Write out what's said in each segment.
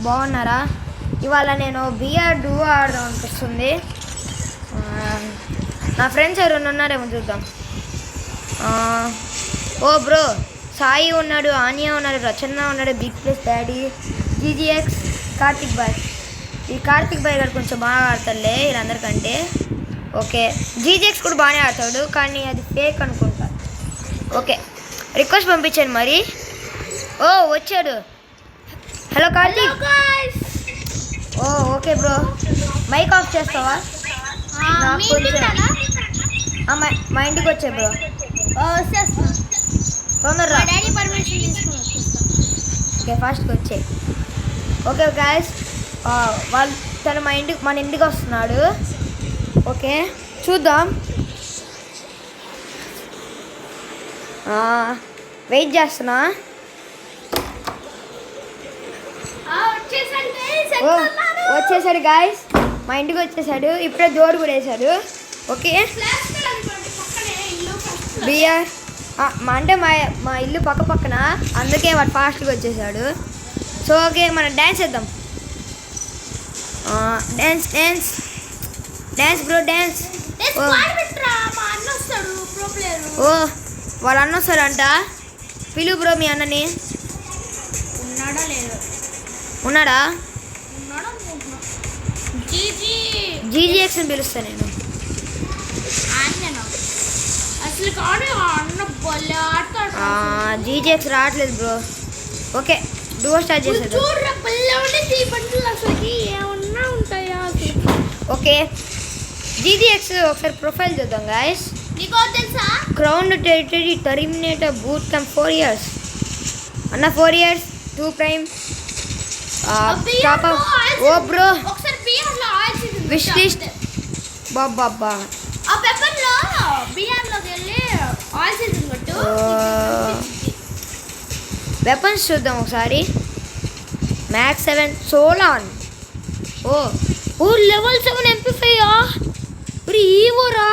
బాగున్నారా? ఇవాళ నేను బిఆర్ డూ ఆడదాం అనిపిస్తుంది. నా ఫ్రెండ్స్ ఎవరైనా ఉన్నారేమో చూద్దాం. ఓ బ్రో, సాయి ఉన్నాడు, ఆనియా ఉన్నాడు, రచన ఉన్నాడు, big plus daddy, GGX, Karthik బాయ్. ఈ కార్తిక్ బాయ్ గారు కొంచెం బాగా ఆడతాడులే వీళ్ళందరికంటే. ఓకే, జీజీఎక్స్ కూడా బాగానే ఆడతాడు, కానీ అది ఫేక్ అనుకుంటా. ఓకే, రిక్వెస్ట్ పంపించాను మరి. ఓ వచ్చాడు. Hello Karthik. Oh okay bro, mike off చేస్తావా? మా ఇంటికి వచ్చే బ్రో, తొందరగా. ఓకే, ఫాస్ట్గా వచ్చే. ఓకే గాయస్, తను మన ఇంటికి వస్తున్నాడు. ఓకే చూద్దాం, వెయిట్ చేస్తున్నా. వచ్చేసాడు గాయస్, మా ఇంటికి వచ్చేసాడు. ఇప్పుడే డోర్ కూడా వేసాడు. ఓకే, బిఆర్ అంటే మా ఇల్లు పక్క పక్కన, అందుకే వాడు ఫాస్ట్గా వచ్చేసాడు. సో ఓకే, మనం డ్యాన్స్ చేద్దాం. Dance dance dance bro, dance. ఓ వాళ్ళ అన్న వస్తాడంట, పిలువు బ్రో మీ అన్నని. ఉన్నాడా? జీజీఎక్స్ని పిలుస్తా నేను. జీజీఎక్స్ రావట్లేదు బ్రో. ఓకే, డూవో స్టార్ట్ చేసాడు. ఓకే, జీజీఎక్స్ ఒకసారి ప్రొఫైల్ చూద్దాం guys. Crown territory terminator boot camp 4 years అన్న, 4 years 2 prime. ఓ బ్రో, విష్ లిస్ట్ బాబా. వెపన్స్ చూద్దాం ఒకసారి. మ్యాక్స్ 7 సోలాన్. ఓ లెవెల్ 7 MP5. ఈవోరా,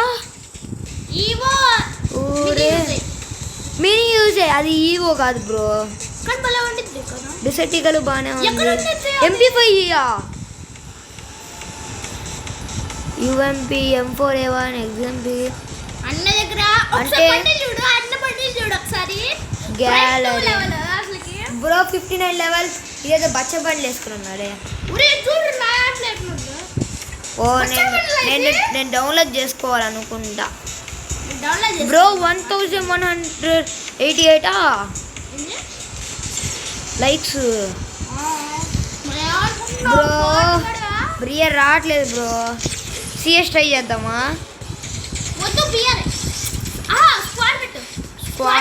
మినీ యూజ్. అది ఈవో కాదు బ్రో, డిసెటికలు బాగానే ఉంది. MP5 యుఎంపి M4A1 ఎగ్జాంపి అన్న దగ్గర అంటే గ్యాలరీ బ్రో 59 లెవెల్. ఇదేదో బచ్చ బండ్లు వేసుకున్నాడే. ఓ నేను డౌన్లోడ్ చేసుకోవాలనుకుంటా బ్రో. 1188 likes bro. బియర్ రావట్లేదు బ్రో, సిఎస్ ట్రై చేద్దామా? స్క్వాడ్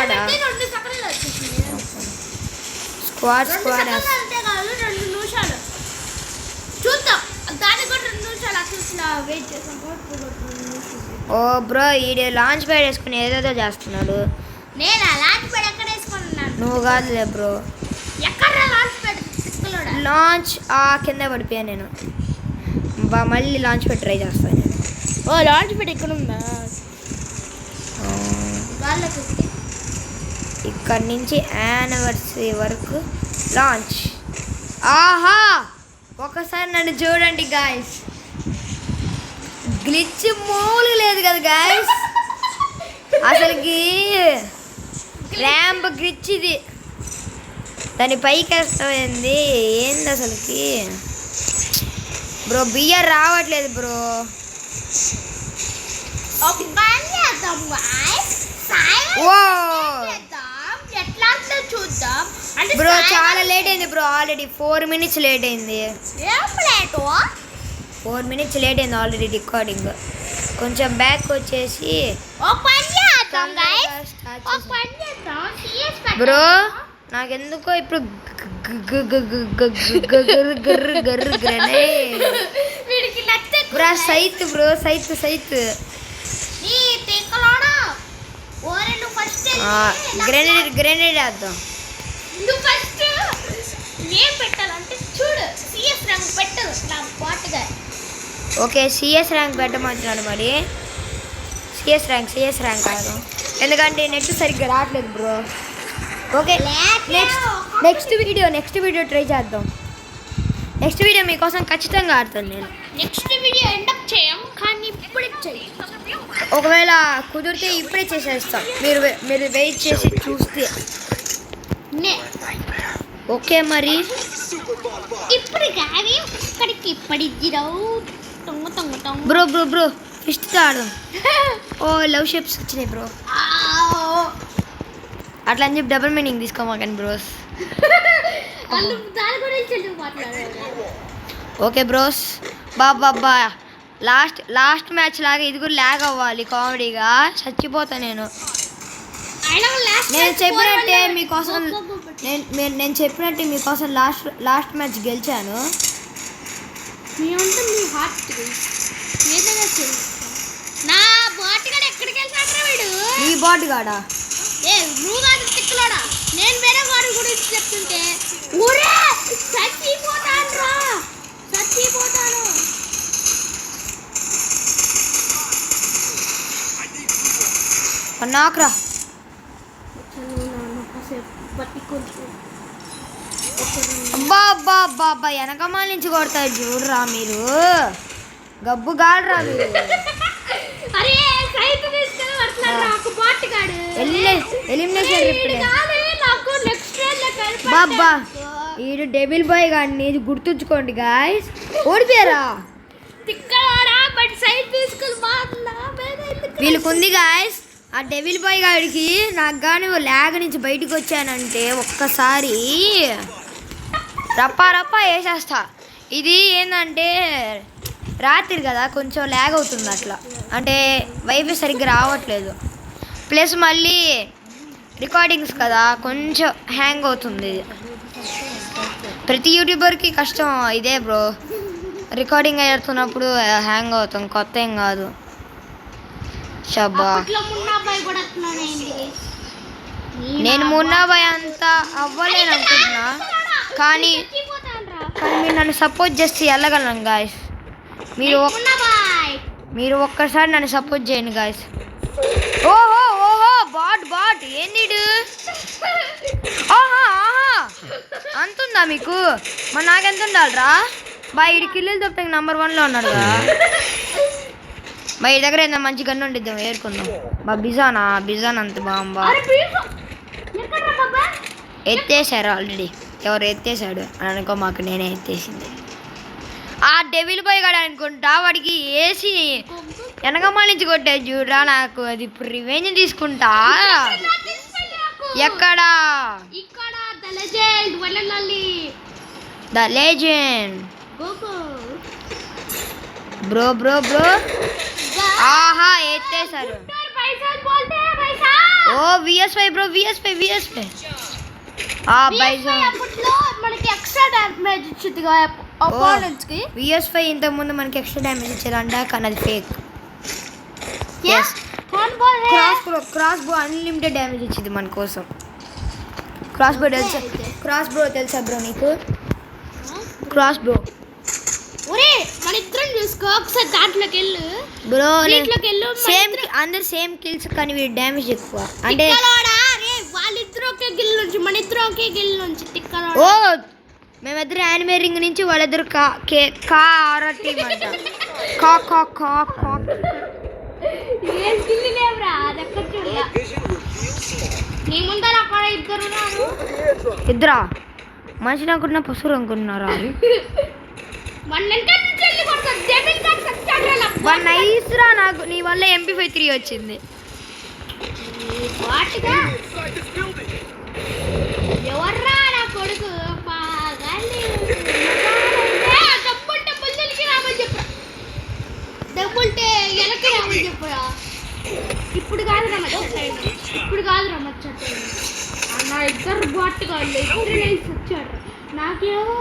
ఓ బ్రో, ఈడే లాంచ్ ప్యాడ్ వేసుకుని ఏదేదో చేస్తున్నాడు. నువ్వు కాదులే బ్రో. లాంచ్ కింద పడిపోయాను నేను. మళ్ళీ లాంచ్ ప్యాడ్ ట్రై చేస్తాను నేను. ఓ లాంచ్ ప్యాడ్ ఎక్కడ ఉందా? ఇక్కడి నుంచి యానివర్సరీ వరకు లాంచ్. ఆహా, ఒకసారి నన్ను చూడండి గాయస్. గ్లిచ్ మూలు లేదు కదా గాయస్, అసలుకి ర్యాంప్ గ్లిచ్ ఇది. దాని పైకి వేస్తామైంది ఏంది అసలుకి బ్రో. బియర్ రావట్లేదు బ్రో. బ్రో చాలా లేట్ అయింది బ్రో, ఆల్రెడీ 4 minutes లేట్ అయింది. 4 minutes లేట్ అయింది ఆల్రెడీ రికార్డింగ్. కొంచెం బ్యాక్ వచ్చేసి బ్రో. నాకెందుకో ఇప్పుడు బ్రో సైత్ బ్రో, సైత్ గ్రెనేడ్ వేద్దాం. ఓకే, సిఎస్ ర్యాంక్ పెట్టమంటున్నాడు మరి. సిఎస్ ర్యాంక్ కాదు, ఎందుకంటే నెట్ సరిగ్గా రావట్లేదు bro. Okay, next video try చేద్దాం. నెక్స్ట్ వీడియో మీకోసం ఖచ్చితంగా ఆడతాను నేను. నెక్స్ట్ వీడియో ఎండప్ చేయం కానీ ఇప్పుడు చేయం. ఒకవేళ కుదిరితే ఇప్పుడే చేసేస్తాం, మీరు వెయిట్ చేసి చూస్తే. ఓకే మరి ఇప్పుడు కానీ ఇక్కడికి బ్రో ఫిస్ట్ ఆడదాం. ఓ లవ్ షేప్స్ వచ్చినాయి బ్రో. అట్లా అని చెప్పి డబుల్ మీనింగ్ తీసుకోమాకండి బ్రోస్. Okay bros. బాబా లాస్ట్ మ్యాచ్ లాగా ఇది కూడా ల్యాగ్ అవ్వాలి కామెడీగా. చచ్చిపోతా నేను. నేను చెప్పినట్టే మీకోసం లాస్ట్ మ్యాచ్ గెలిచాను. నా బాటిగాడు ఎక్కడికి వెళ్తాడు వీడు? నీ బాటిగాడా? నేను వేరే వాడి గురించి చెప్తుంటే ఊరే చచ్చిపోతాను. నాకురా బాబా వెనకమాల నుంచి కొడతారు చూడరా మీరు. గబ్బు గాడరా మీరు. బాబా ఈడు డెవిల్ బాయ్ గాడిని గుర్తుంచుకోండి గాయస్. ఓడిపోయారా వీళ్ళకుంది గాయస్. ఆ డెవిల్ బాయ్ గాడికి నాకు కానీ ల్యాగ్ నుంచి బయటకు వచ్చానంటే ఒక్కసారి రప్పా వేసేస్తా. ఇది ఏంటంటే రాత్రి కదా కొంచెం ల్యాగ్ అవుతుంది అట్లా, అంటే వైఫై సరిగ్గా రావట్లేదు. ప్లస్ మళ్ళీ రికార్డింగ్స్ కదా కొంచెం హ్యాంగ్ అవుతుంది. ప్రతి యూట్యూబర్కి కష్టం ఇదే బ్రో, రికార్డింగ్ అవుతున్నప్పుడు హ్యాంగ్ అవుతాం, కొత్త ఏం కాదు. షబ్బా నేను మున్నాబాయ్ అంతా అవ్వలేను అనుకుంటున్నా, కానీ మీరు నన్ను సపోర్ట్ చేస్తే వెళ్ళగలను గాయస్. మీరు ఒక్కసారి నన్ను సపోర్ట్ చేయండి గాయస్. ఓహో బాట్ ఏంది అంతుందా మీకు? మరి నాకెంత ఉండాలిరా బా? ఇడి కిల్లులు తప్ప నంబర్ 1లో ఉన్నాడు కదా. మా ఈ దగ్గర ఏదైనా మంచి గన్ను ఉండిద్దాం, ఏరుకుందాం. బా బిజాన్ అంత బాంబా ఎత్తేసారు ఆల్రెడీ. ఎవరు ఎత్తేసాడు అని అనుకో, మాకు నేనే ఎత్తేసింది. ఆ డెవిల్ బాయ్ గాడు అనుకుంటా, వాడికి వేసి వెనకమాల నుంచి కొట్టే చూడరా. నాకు అది ఇప్పుడు రివెంజ్ తీసుకుంటా. ఎక్కడా? ద లెజెండ్ బ్రో ఆహా ఎత్తేసారు. ఓ విఎస్పై బ్రో, విఎస్పై విఎస్పై ఇంతకుముందు మనకి ఎక్స్ట్రా డ్యామేజ్ ఇచ్చారంట, కానీ అది ఫేక్. క్రాస్ బో అన్లిమిటెడ్ డ్యామేజ్ ఇచ్చింది మన కోసం. క్రాస్ బో తెలుసా బ్రో నీకు? క్రాస్ బో మన ఇద్దరం చూసుకో ఒకసారి. దాంట్లోకి వెళ్ళు బ్రో, సేమ్ అందరు సేమ్ కిల్స్ కానీ వీడి డ్యామేజ్ ఎక్కువ. అంటే వాళ్ళిద్దరు ఒకే గిల్ నుంచి, మన ఇద్దరు ఒకే గిల్ నుంచి. ఓ మేమిద్దరు యానిమే రింగ్ నుంచి, వాళ్ళిద్దరు టీమ్ అంట. ఇద్దరా మనిషిని అనుకుంటున్నా, పశువులు అనుకుంటున్నారా? నైస్ రా, నాకు నీ వల్ల MP53 వచ్చింది. ఎవర్రా నా కొడుకు? డబ్బుంటే ఎలకి రామని చెప్పరా. ఇప్పుడు కాదు రమ్మచ్చ నా ఇద్దరు బాట్గా వచ్చాడు. నాకేమో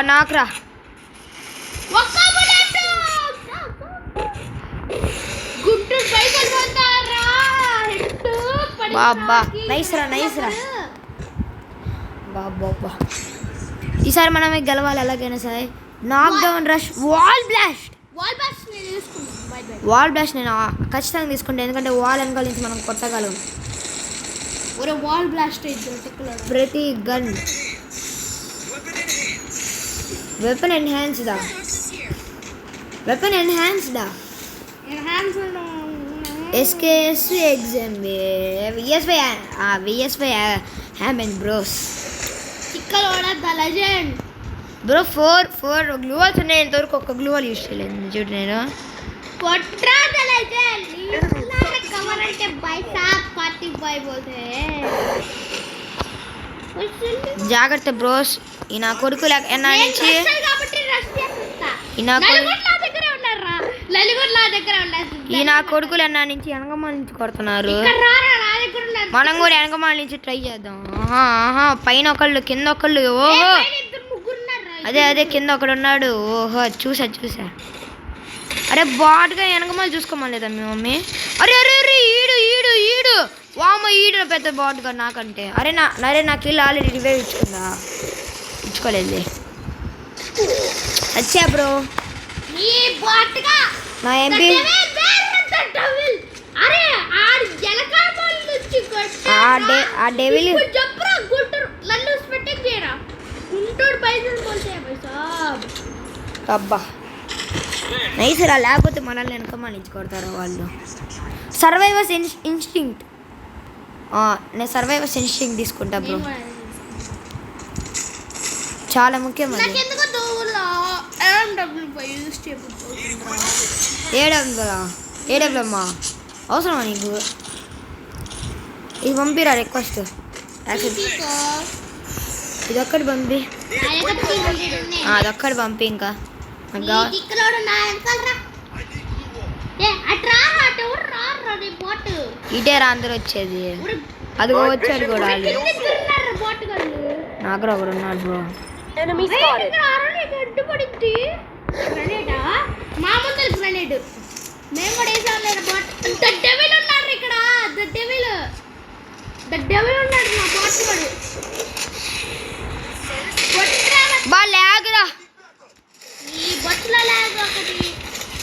నాకురా బాబా నైస్ రా బాబా. ఈసారి మనమే గెలవాలి ఎలాగైనా సరే. నాక్ డౌన్ రష్, వాల్ బ్లాస్ట్ నేను ఖచ్చితంగా తీసుకుంటాను, ఎందుకంటే వాల్ వెనకాల నుంచి మనం కొట్టగలం. ఒరే వాల్ బ్లాస్ట్ అయితే టిక్కులోడా ప్రతి గన్ వెపన్ ఎన్హాన్స్డా SKS ఎగ్జామ్ VS5 హ్యామెన్ బ్రోస్ టిక్కులోడా ద లెజెండ్ బ్రో 4 గ్లూవాల్స్ ఉన్నాయి. ఇంతవరకు ఒక్క గ్లూవాల్ యూజ్ చేయలేదు చూడు నేను. కొట్రా ద లెజెండ్ నీకు కవర్ అంటే బై సాబ్ 45 బోల్తే జాగ్రత్త బ్రోస్. ఈ నా కొడుకు ఎన్నా నుంచి ఈ నా కొడుకులు ఎన్నా నుంచి వెనకమాల నుంచి కొడుతున్నారు. మనం కూడా వెనకమాల నుంచి ట్రై చేద్దాం. పైన ఒకళ్ళు కింద ఒకళ్ళు. ఓహో అదే కింద ఒకడు ఉన్నాడు. ఓహో చూసా అరే బాట్గా వెనకమాల చూసుకోమలేదా మీ మమ్మీ? అరే ఈడు వామ ఈడు పెద్ద బాట్గా నాకంటే. నాకు ఇల్లు ఆల్రెడీ రివైవ్ ఇచ్చుకోలేదు. అచ్చా బ్రో నా ఎంపీ ఆ డెవిల్ అబ్బా నైస్ రా. లేకపోతే మనల్ని వెనకమాల నుంచి కొడతారు వాళ్ళు. Survivors instinct. నేను సర్వైవర్స్ ఇన్స్టింక్ట్ తీసుకుంటా బ్రో, చాలా ముఖ్యం అది. ఏడబ్ల్యూమ్మా అవసరమా నీకు? ఇది పంపిరా రిక్వెస్ట్. ఇదొక్కటి పంపి, అదొక్కటి పంపి. ఇంకా ఇటే రా అందరు వచ్చేది. అది వచ్చాడు కూడా. నాకు ఒకడు ఉన్నాడు బ్రో.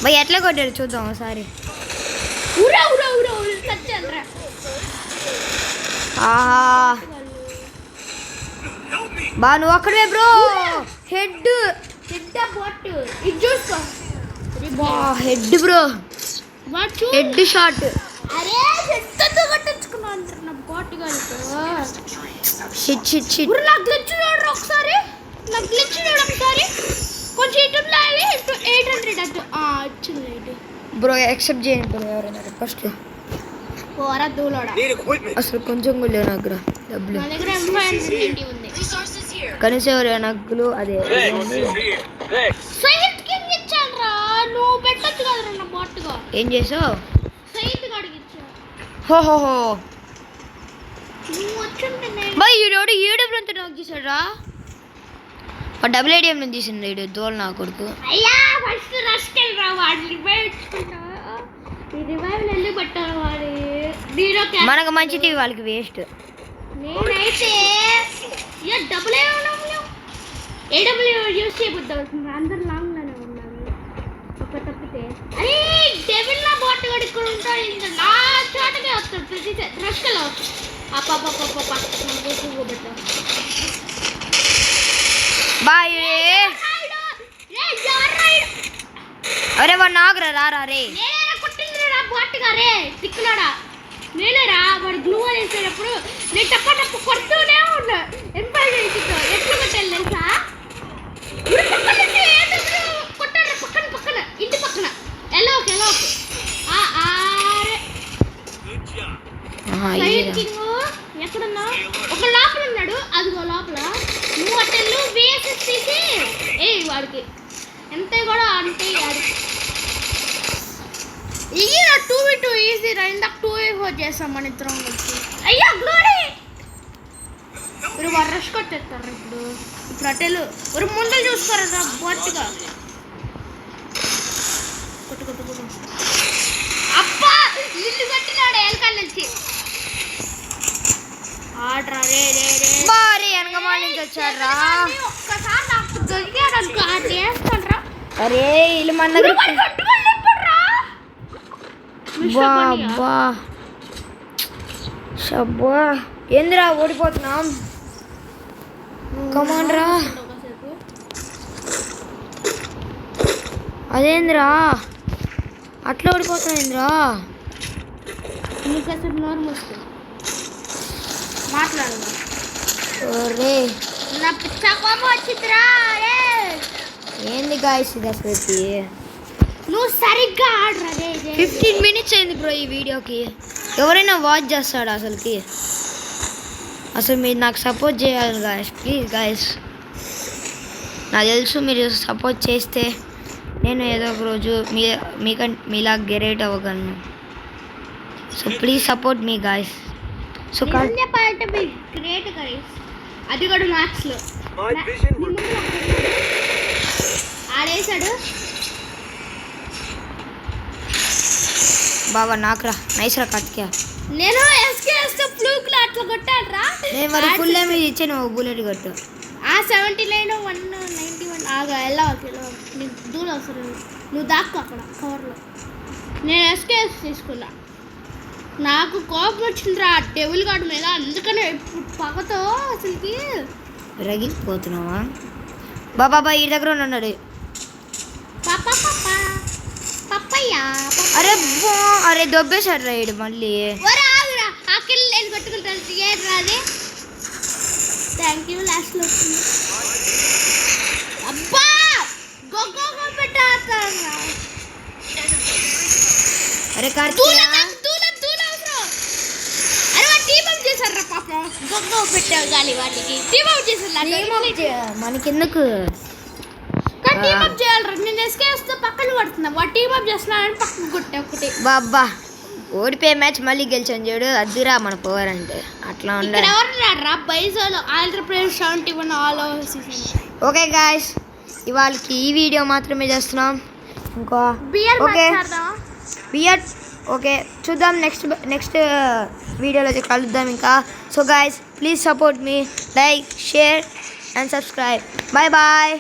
భయ్ ఎట్లా కొట్టాడు చూద్దాం ఒకసారి. బా నువ్వు అక్కడే bro. Head bro, head shot. Bro accept చేయండి బ్రో ఎవరైనా రిక్వెస్ట్. అసలు కొంచెం కూడా లేవు నాకు డబ్బులు. కనీసం ఎవరైనా నగ్గులు అదే ఏం చేసావు? హోహోహో బాయ్ ఈడోడు ఏడబ్ల్యూ అంతా నాకు చేశాడు రా. డబుల్ ఏడిఎం నుంచి తీసిండు ఈడు దోలు నా కొడుకు. మనకు మంచి టీవీ వాళ్ళకి వేస్ట్. అందరు లాంగ్ లోనే ఉన్నారు. ఒక తప్పితే అరే డెవిల్ నా బాట్ గడి ఇక్కడ ఉంటాడు. ఇంత నా చాటకే వస్తాడు ప్రతి రష్కలో. బాయ్ అరే వాడు నాగరా రారా రే. నేనేరా వాడు గ్లూ వేసేటప్పుడు నేను టప్పు కొడుతూనే ఉన్నా. ఎంపైర్ ఎట్లా కొట్టాను తెలుసా? కొట్టాను పక్కన ఇంటి పక్కన ఎలోక్ ఎక్కడున్నా? ఒక లోపల ఉన్నాడు. అదిగో లోపల నువ్వు అటెళ్ళు VSS తీసి వాడికి ఎంత కూడా అంటే ఇది 2v2 ఈజీ రా. ఇందాక 2v4 చేస్తాం మన ఇద్దరం వచ్చి. అయ్యా గ్లోరీ మీరు రష్ కొట్టేస్తారు. ఇప్పుడు అటెలు ఒక ముందు చూసుకోరా బొట్టుగా. కొట్టు అప్పా ఇల్లు కట్టినాడు ఎలకాల నుంచి. ఆడ్రా రే వెనకమాల నుంచి వచ్చాడు రా. ఒక్కసారి నాకు దొరికాడు అనుకో చేస్తాను రా. అరే ఇల్లు మన దగ్గర ఏందిరా ఓడిపోతున్నాం. కమాన్ రా. ఒకసేపు అదేంద్రా అట్లా ఓడిపోతున్నాం ఏంద్రా. ఇంకాసేపు నోరు మూసుకో మాట్లాడదా. ఒరే నా పిచ్చ కోపం వచ్చిందిరా. ఏంది గాయస్ ఇది అసలుకి నువ్వు సరిగ్గా ఆడరా. 15 minutes అయింది బ్రో ఈ వీడియోకి. ఎవరైనా వాచ్ చేస్తాడు అసలుకి. అసలు మీరు నాకు సపోర్ట్ చేయాలి గాయస్, ప్లీజ్ గాయస్. నాకు తెలుసు మీరు సపోర్ట్ చేస్తే నేను ఏదో ఒక రోజు మీలా గ్రేట్ అవ్వగలను. సో ప్లీజ్ సపోర్ట్ మీ గాయస్. సో చెప్పాలంటే మీ గ్రేట్ గైస్. అది కూడా మ్యాథ్స్లో ఆడేశాడు. బాబా నాకురా నైస్ రా కట్కా. నేను ఎస్కేఎస్ ఫ్లూక్లో అట్లా కొట్టాడురా. నేను మరి ఫుల్ మీద ఇచ్చే నువ్వు బుల్లెట్ కొట్టు. 79 191 ఆగా ఎలా నీకు దూరం అవసరం. నువ్వు దాక్కు అక్కడ కవర్లో. నేను ఎస్కేఎస్ తీసుకున్నా. నాకు కోపం వచ్చిందిరా డెవిల్ గార్డ్ మీద. అందుకనే ఇప్పుడు పగతో అసలుకి రగిలిపోతున్నావా. బాబా ఈ దగ్గర ఉన్నాడు. పాప పాప పప్పయ్యా. అరే అరే దొబ్బేశాడు రైడ్ మళ్ళీ. ఆగురా ఆకెళ్ళి నేను కొట్టుకుంటాను. ఏడ్రా అది. థ్యాంక్ యూ లాస్ట్లో వచ్చింది. అబ్బా గొగ్గ పెట్టారా. అరే కార్తీయ చేశారా పాపం. గొగ్గ పెట్టావు గాలి వాటికి. టీమ్ అవుట్ చేశారు. మనకెందుకు టీమ్ అప్ చేయాలరా. నేను ఎస్కేస్తే పక్కన పడుతున్నా. వాడు టీమ్ అప్ చేస్తున్నాడని పక్కన కొట్టా ఒకటి. బాబా ఓడిపోయే మ్యాచ్ మళ్ళీ గెలిచాను చూడు. అద్దురా మన పవర్ అంటే అట్లా ఉండాలి. ఎవరున్నారా బైజోలో Andhra Pradesh 71 all over season. Okay guys ఇవాళకి ఈ వీడియో మాత్రమే చేస్తున్నాం. ఇంకా ఓకే బియర్ ఓకే చూద్దాం. నెక్స్ట్ వీడియోలో కలుద్దాం ఇంకా. సో గాయస్ ప్లీజ్ సపోర్ట్ మీ, like, share and subscribe. Bye bye.